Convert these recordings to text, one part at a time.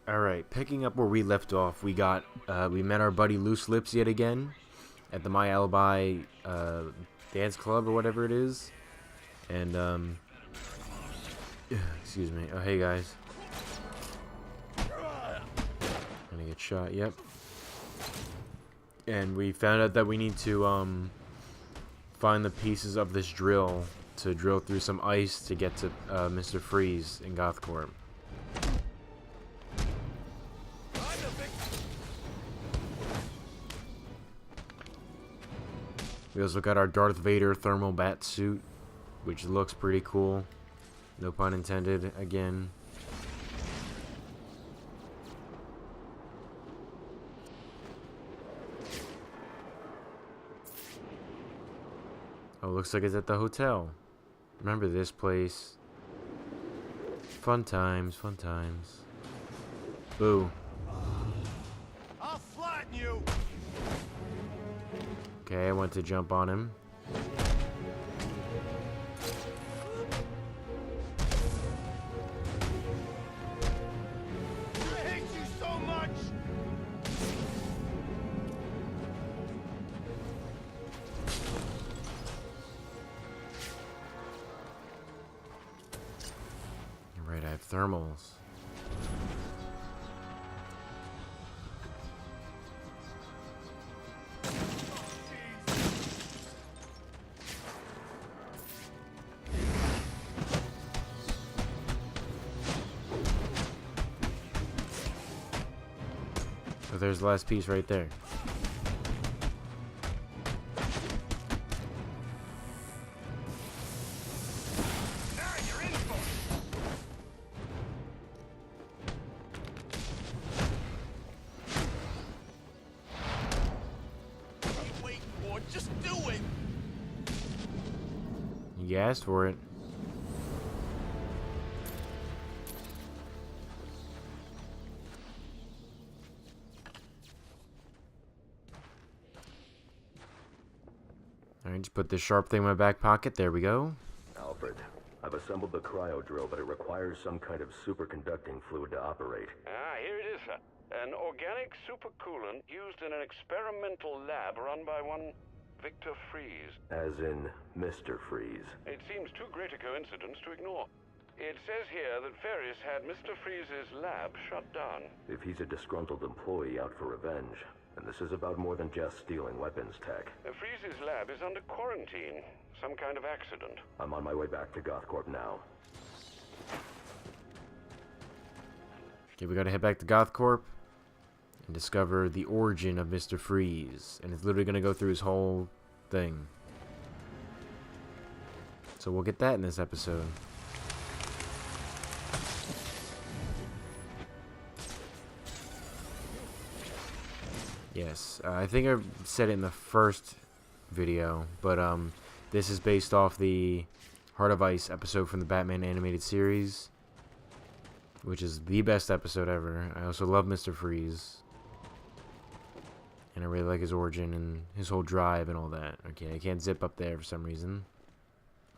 Alright, picking up where we left off, we met our buddy Loose Lips yet again at the My Alibi dance club or whatever it is. And excuse me. Oh, hey guys. Gonna get shot, yep. And we found out that we need to find the pieces of this drill to drill through some ice to get to Mr. Freeze in Gothcorp. We also got our Darth Vader thermal bat suit, which looks pretty cool. No pun intended, again. Oh, looks like it's at the hotel. Remember this place. Fun times, fun times. Boo. I'll flatten you. Okay, I went to jump on him. I hate you so much. You're right, I have thermals. Oh, there's the last piece right there. Wait for it. Just do it. You asked for it. Alright, just put this sharp thing in my back pocket. There we go. Alfred, I've assembled the cryo drill, but it requires some kind of superconducting fluid to operate. Here it is, sir. An organic supercoolant used in an experimental lab run by one Victor Freeze. As in Mr. Freeze. It seems too great a coincidence to ignore. It says here that Ferris had Mr. Freeze's lab shut down. If he's a disgruntled employee out for revenge, then this is about more than just stealing weapons tech. Freeze's lab is under quarantine. Some kind of accident. I'm on my way back to Gothcorp now. Okay, we gotta head back to Gothcorp and discover the origin of Mr. Freeze. And it's literally gonna go through his whole thing. So we'll get that in this episode. Yes, I think I said it in the first video, but this is based off the Heart of Ice episode from the Batman animated series, which is the best episode ever. I also love Mr. Freeze, and I really like his origin and his whole drive and all that. Okay, I can't zip up there for some reason,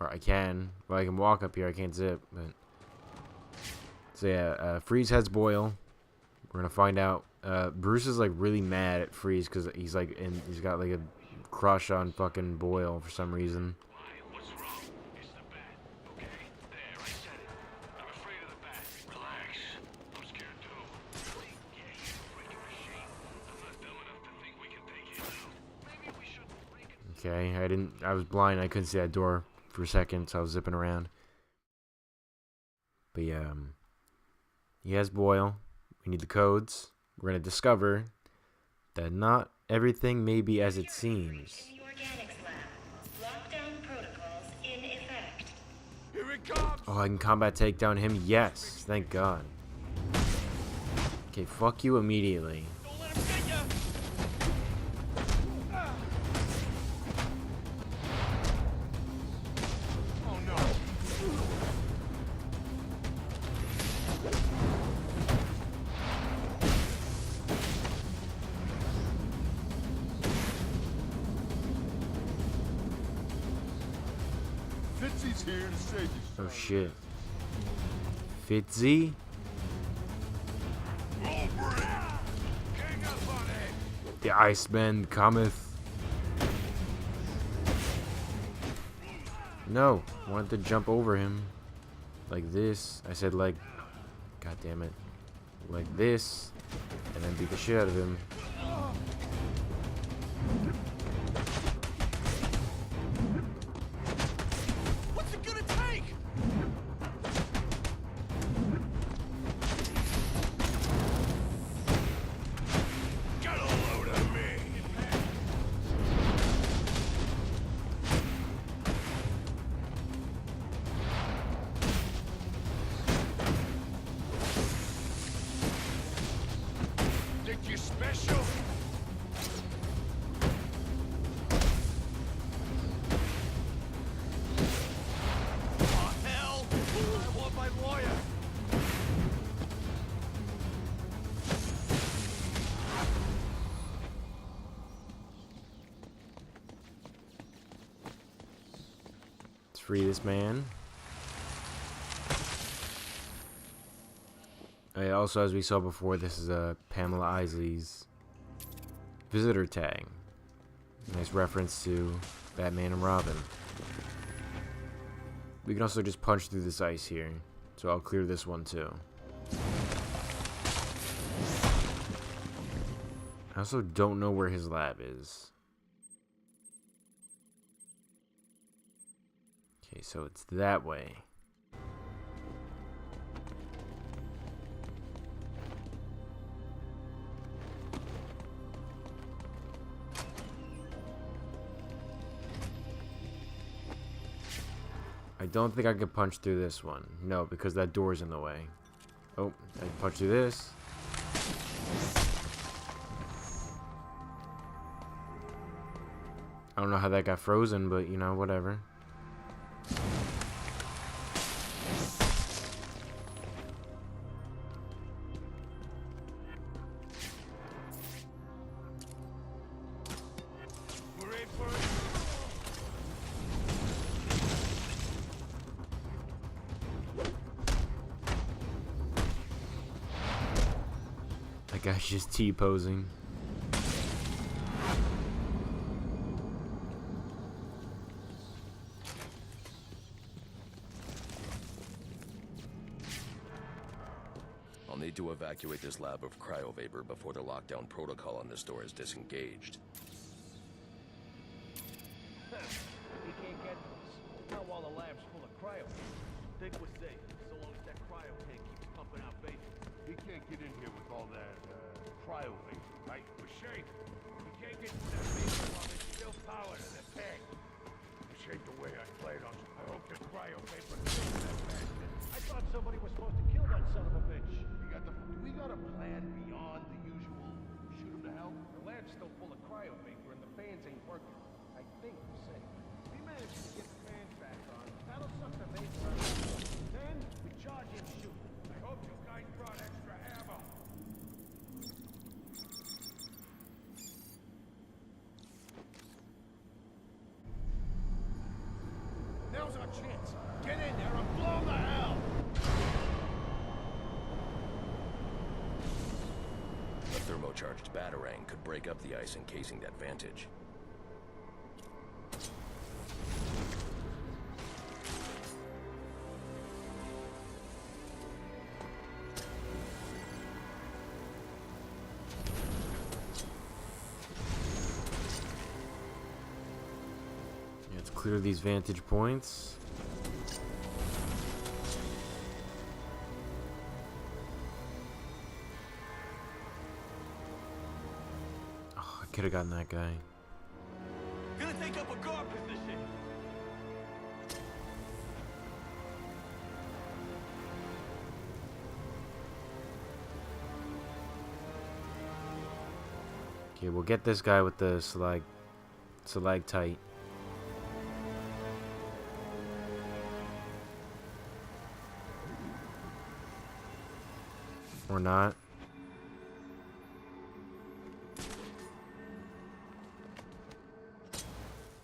or I can. Well, I can walk up here. I can't zip, but so yeah, Freeze has Boyle. We're gonna find out. Bruce is like really mad at Freeze because he's like he's got like a crush on fucking Boyle for some reason. What's wrong? It's the bat. Okay? There, I said it. I'm afraid of the bat. Relax. I'm scared too. Really? Yeah, you're afraid of machine. I'm not dumb enough to think we can take him out. Maybe we should break it. Okay, I was blind. I couldn't see that door for a second, so I was zipping around. But yeah, he has Boyle. We need the codes. We're going to discover that not everything may be as it seems. In the organics lab. Lockdown protocols in effect. Here it comes. Oh, I can combat take down him? Yes, thank God. Okay, fuck you immediately. Don't let him get ya. Oh no. Fitzy's here to save you. Oh shit. Fitzy? Gang up on it. The Iceman cometh. No, I wanted to jump over him. Like this. I said like, god damn it. Like this. And then beat the shit out of him. What's it gonna take? Get a load of me. Think you're special? Oh, hell! I want my lawyer! Let's free this man. Also, as we saw before, this is Pamela Isley's visitor tag. Nice reference to Batman and Robin. We can also just punch through this ice here. So I'll clear this one too. I also don't know where his lab is. Okay, so it's that way. I don't think I could punch through this one. No, because that door's in the way. Oh, I can punch through this. I don't know how that got frozen, but you know, whatever. We're in for it. That guy's just T-posing. I'll need to evacuate this lab of cryovapor before the lockdown protocol on this door is disengaged. He can't get to us. Not while the lab's full of cryo. Think we're safe, so long as that cryo tank keeps pumping out vapor. He can't get in here with all that cryo vapor, right? We're safe. He can't get to that vapor while there's still power to the tank. This ain't the way I played on. I hope the cryo vapor kills that bastard. I thought somebody was supposed to kill that son of a bitch. We got a plan beyond the usual shoot him to hell? The lab's still full of cryo vapor and the fans ain't working. I think we're safe. We managed to get the fans back on. That'll suck the vapor out. Then we charge and shoot. I hope you guys brought extra ammo. Now's our chance. Get in there and blow the hell! A thermocharged batarang could break up the ice encasing that vantage. Let's clear these vantage points. Oh, I could have gotten that guy. Gonna take up a guard position. Okay, we'll get this guy with the stalactite. Or not.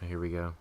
Here we go.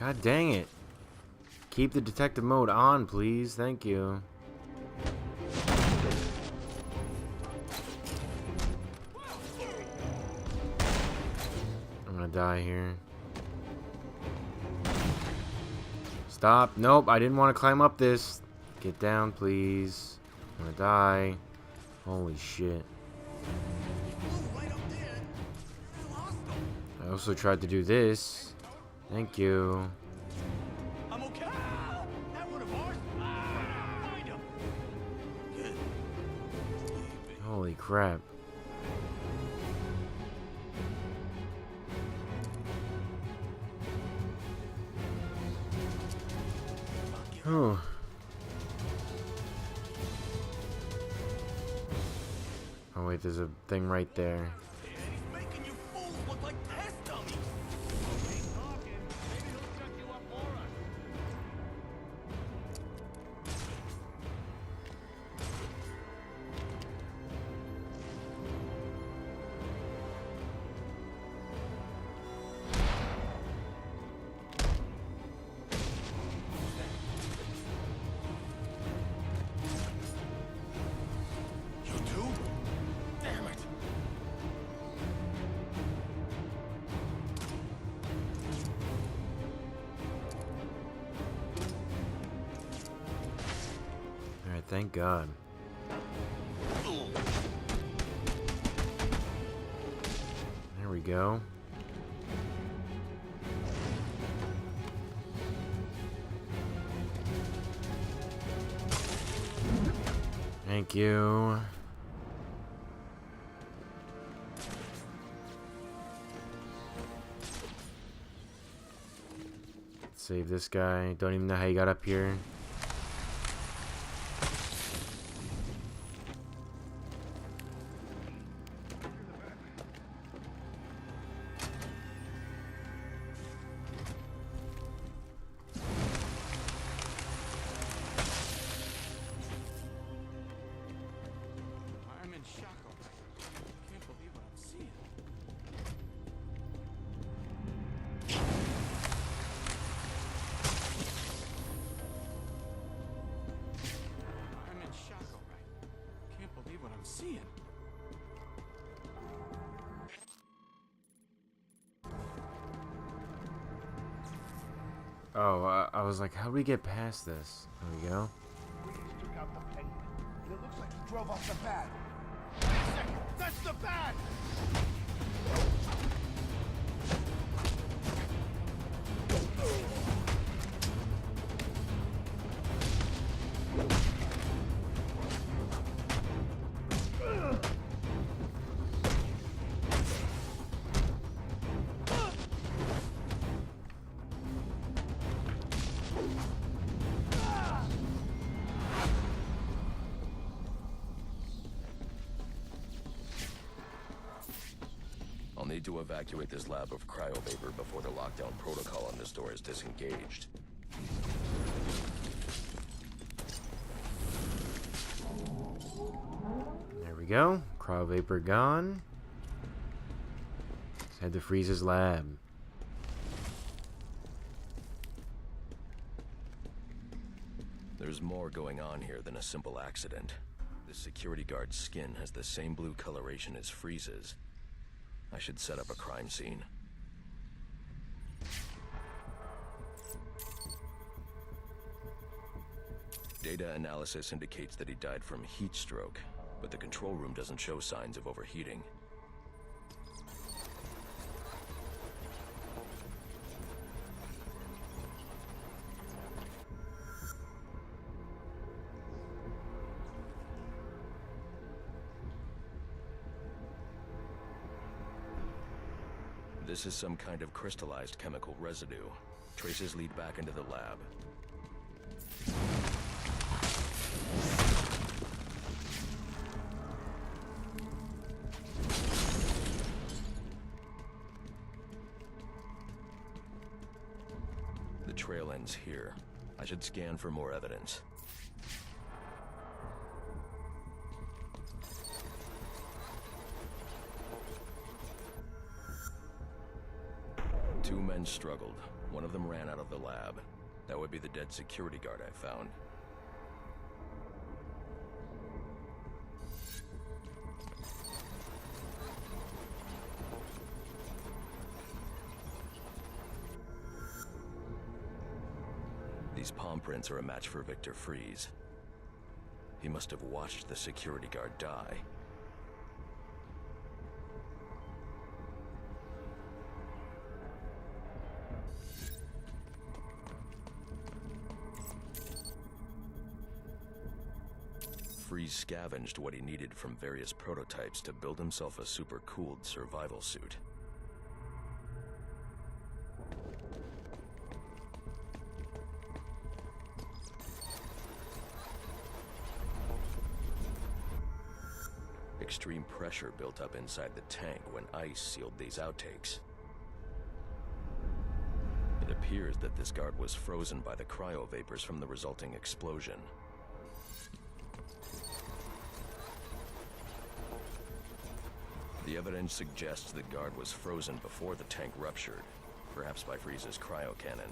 God dang it. Keep the detective mode on, please. Thank you. I'm gonna die here. Stop. Nope, I didn't want to climb up this. Get down, please. I'm gonna die. Holy shit. I also tried to do this. Thank you. I'm okay. That one of ours. Find him. Good. Holy crap. Oh. Oh wait, there's a thing right there. He's making you fools look like test dummies. Keep talking. Maybe he'll shut you up for us. You too? Damn it. Alright, thank God. There we go. Thank you. Save this guy. Don't even know how he got up here. I'm in shock already. Can't believe what I'm seeing. I'm in shock already. Can't believe what I'm seeing. Oh, I was like, how do we get past this? There we go. Freeze took out the penguin. And it looks like he drove off the bat. Wait a second. That's the bat! I'll need to evacuate this lab of cryovapor before the lockdown protocol on this door is disengaged. There we go. Cryovapor gone. Let's head to Freeze's lab. There's more going on here than a simple accident. The security guard's skin has the same blue coloration as Freeze's. I should set up a crime scene. Data analysis indicates that he died from heat stroke, but the control room doesn't show signs of overheating. This is some kind of crystallized chemical residue. Traces lead back into the lab. The trail ends here. I should scan for more evidence. Two men struggled. One of them ran out of the lab. That would be the dead security guard I found. These palm prints are a match for Victor Freeze. He must have watched the security guard die. Freeze scavenged what he needed from various prototypes to build himself a super-cooled survival suit. Extreme pressure built up inside the tank when ice sealed these outtakes. It appears that this guard was frozen by the cryovapors from the resulting explosion. The evidence suggests the guard was frozen before the tank ruptured, perhaps by Freeze's cryocannon.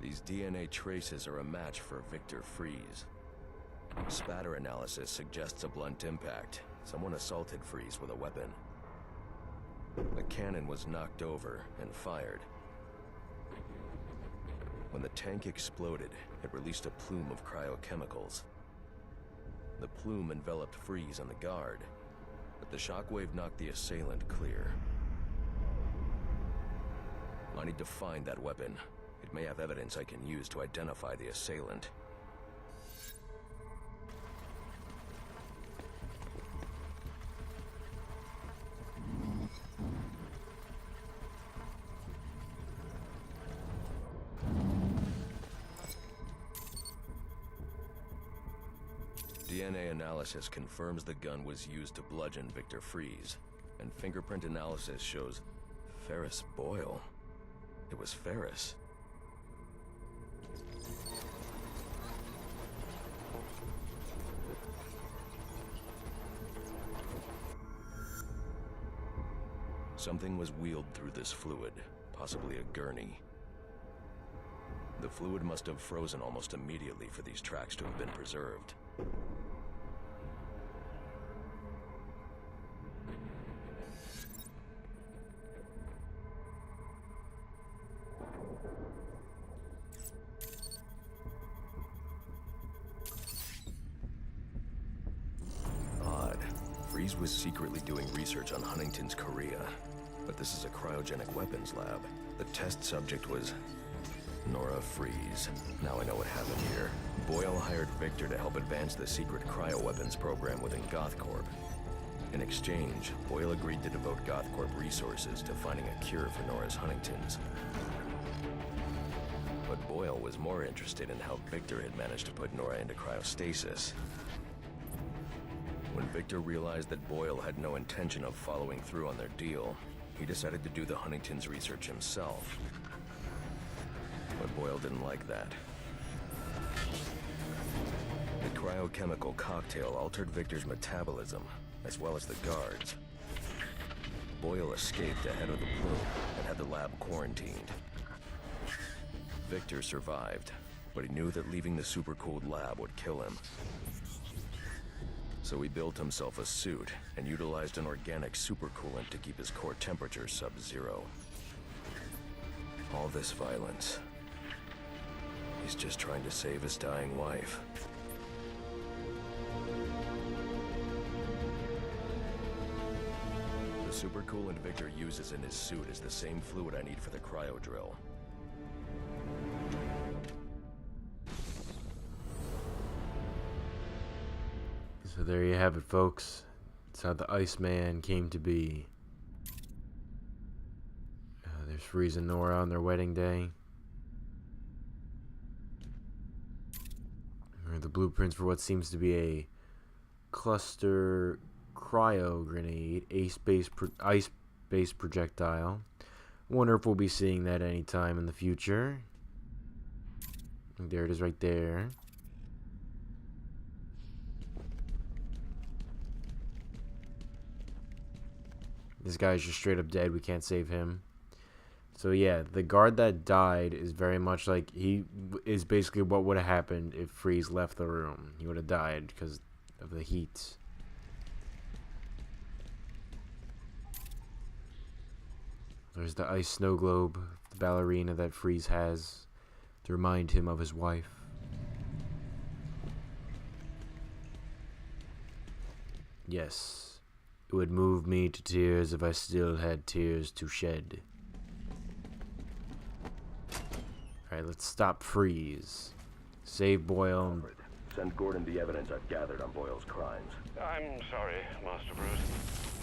These DNA traces are a match for Victor Freeze. Spatter analysis suggests a blunt impact. Someone assaulted Freeze with a weapon. The cannon was knocked over and fired. When the tank exploded, it released a plume of cryochemicals. The plume enveloped Freeze and the guard, but the shockwave knocked the assailant clear. I need to find that weapon. It may have evidence I can use to identify the assailant. DNA analysis confirms the gun was used to bludgeon Victor Freeze, and fingerprint analysis shows Ferris Boyle. It was Ferris. Something was wheeled through this fluid, possibly a gurney. The fluid must have frozen almost immediately for these tracks to have been preserved. Odd. Freeze was secretly doing research on Huntington's Korea, but this is a cryogenic weapons lab. The test subject was Nora Freeze. Now I know what happened here. Boyle hired Victor to help advance the secret cryoweapons program within Gothcorp. In exchange, Boyle agreed to devote Gothcorp resources to finding a cure for Nora's Huntington's. But Boyle was more interested in how Victor had managed to put Nora into cryostasis. When Victor realized that Boyle had no intention of following through on their deal, he decided to do the Huntington's research himself. But Boyle didn't like that. The cryochemical cocktail altered Victor's metabolism, as well as the guards. Boyle escaped ahead of the plume and had the lab quarantined. Victor survived, but he knew that leaving the supercooled lab would kill him. So he built himself a suit and utilized an organic supercoolant to keep his core temperature sub-zero. All this violence. He's just trying to save his dying wife. The supercoolant Victor uses in his suit is the same fluid I need for the cryo drill. So there you have it, folks. It's how the Iceman came to be. There's Freeze and Nora on their wedding day. The blueprints for what seems to be a cluster cryo grenade, ice-based projectile. Wonder if we'll be seeing that anytime in the future. There it is right there. This guy's just straight up dead. We can't save him. So yeah, the guard that died is very much like is basically what would have happened if Freeze left the room. He would have died because of the heat. There's the ice snow globe, the ballerina that Freeze has to remind him of his wife. Yes, it would move me to tears if I still had tears to shed. Alright, let's stop Freeze. Save Boyle. Send Gordon the evidence I've gathered on Boyle's crimes. I'm sorry, Master Bruce.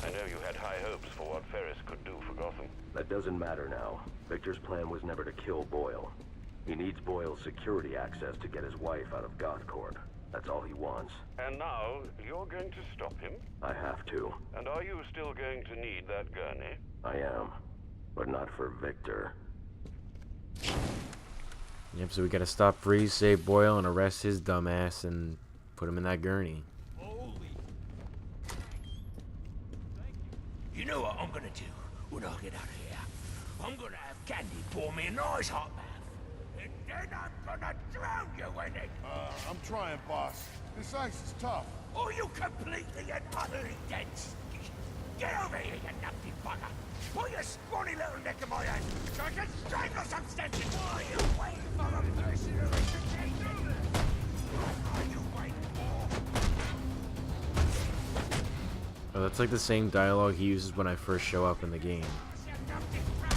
I know you had high hopes for what Ferris could do for Gotham. That doesn't matter now. Victor's plan was never to kill Boyle. He needs Boyle's security access to get his wife out of Gothcorp. That's all he wants. And now, you're going to stop him? I have to. And are you still going to need that gurney? I am. But not for Victor. Yep, so we gotta stop Freeze, save Boyle, and arrest his dumbass and put him in that gurney. You know what I'm gonna do when I get out of here? I'm gonna have Candy pour me a nice hot bath. And then I'm gonna drown you in it. I'm trying, boss. This ice is tough. Oh, you completely and utterly dense. Get over here, you nutty bugger. Put your scrawny little neck in my hand so I can strangle some stenches. What are you waiting for a person who is educated? What are you waiting for? Oh, that's like the same dialogue he uses when I first show up in the game. You nutty rats.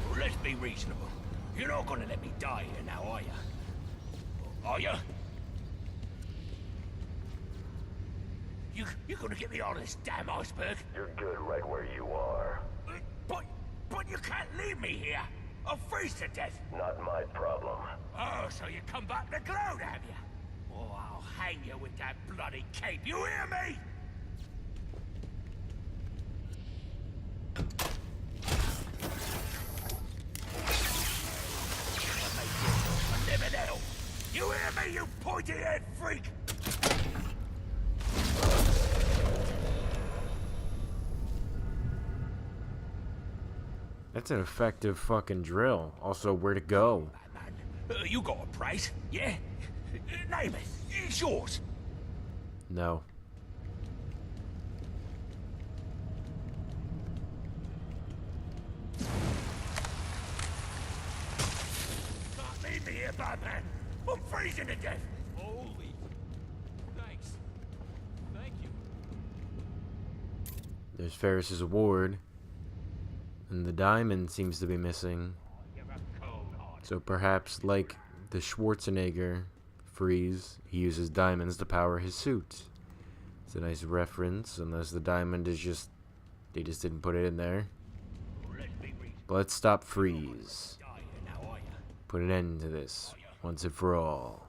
Well, let's be reasonable. You're not gonna let me die here now, are you? Are you? You're gonna get me out of this damn iceberg? You're good right where you are. But you can't leave me here. I'll freeze to death. Not my problem. Oh, so you come back to Cloud, have you? Oh, I'll hang you with that bloody cape. You hear me? I never know. You hear me, you pointy-head freak? That's an effective fucking drill. Also, where to go? Batman, you got a price, yeah? Name it. It's yours. No. Can't leave me here, Batman. I'm freezing to death. Holy. Thanks. Thank you. There's Ferris's award. And the diamond seems to be missing. So perhaps, like the Schwarzenegger Freeze, he uses diamonds to power his suit. It's a nice reference, unless the diamond is just... they just didn't put it in there. But let's stop Freeze. Put an end to this, once and for all.